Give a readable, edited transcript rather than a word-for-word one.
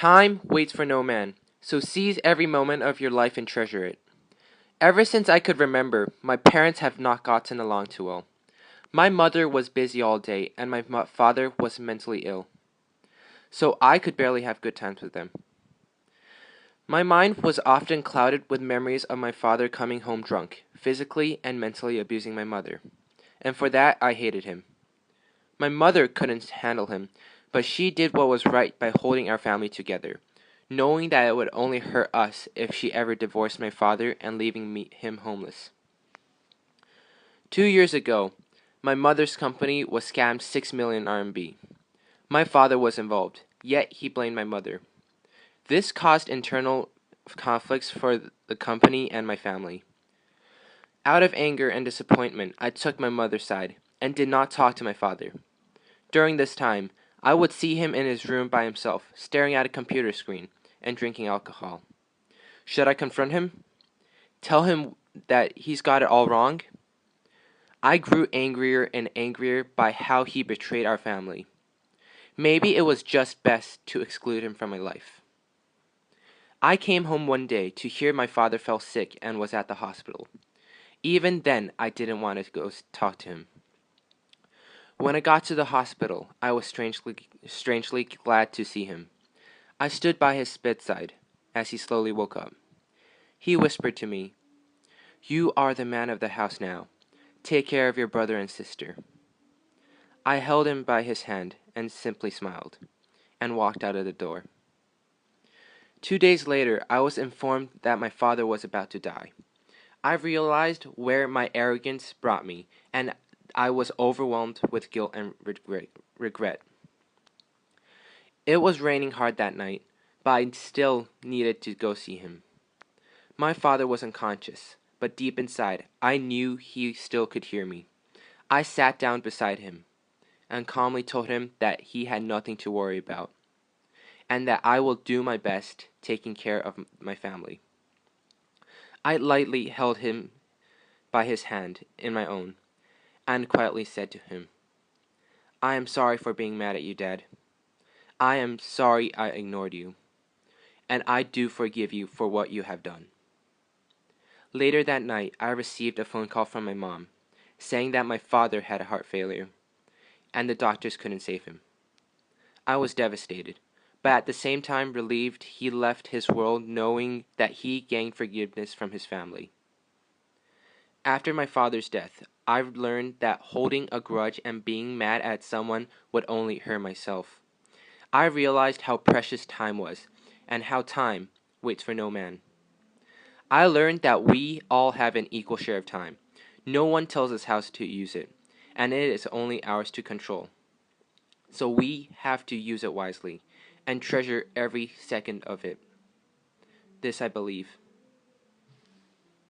Time waits for no man, so seize every moment of your life and treasure it. Ever since I could remember, my parents have not gotten along too well. My mother was busy all day, and my father was mentally ill, so I could barely have good times with them. My mind was often clouded with memories of my father coming home drunk, physically and mentally abusing my mother, and for that I hated him. My mother couldn't handle him, but she did what was right by holding our family together, knowing that it would only hurt us if she ever divorced my father and leaving him homeless. 2 years ago, my mother's company was scammed 6 million RMB. My father was involved, yet he blamed my mother. This caused internal conflicts for the company and my family. Out of anger and disappointment, I took my mother's side and did not talk to my father. During this time, I would see him in his room by himself, staring at a computer screen and drinking alcohol. Should I confront him? Tell him that he's got it all wrong? I grew angrier and angrier by how he betrayed our family. Maybe it was just best to exclude him from my life. I came home one day to hear my father fell sick and was at the hospital. Even then, I didn't want to go talk to him. When I got to the hospital, I was strangely glad to see him. I stood by his bedside as he slowly woke up. He whispered to me, "You are the man of the house now. Take care of your brother and sister." I held him by his hand and simply smiled, and walked out of the door. 2 days later, I was informed that my father was about to die. I realized where my arrogance brought me, and I was overwhelmed with guilt and regret. It was raining hard that night, but I still needed to go see him. My father was unconscious, but deep inside, I knew he still could hear me. I sat down beside him and calmly told him that he had nothing to worry about, and that I will do my best taking care of my family. I lightly held him by his hand in my own, and quietly said to him, "I am sorry for being mad at you, Dad. I am sorry I ignored you, and I do forgive you for what you have done." Later that night, I received a phone call from my mom, saying that my father had a heart failure, and the doctors couldn't save him. I was devastated, but at the same time relieved he left his world knowing that he gained forgiveness from his family. After my father's death, I learned that holding a grudge and being mad at someone would only hurt myself. I realized how precious time was, and how time waits for no man. I learned that we all have an equal share of time. No one tells us how to use it, and it is only ours to control. So we have to use it wisely and treasure every second of it. This I believe.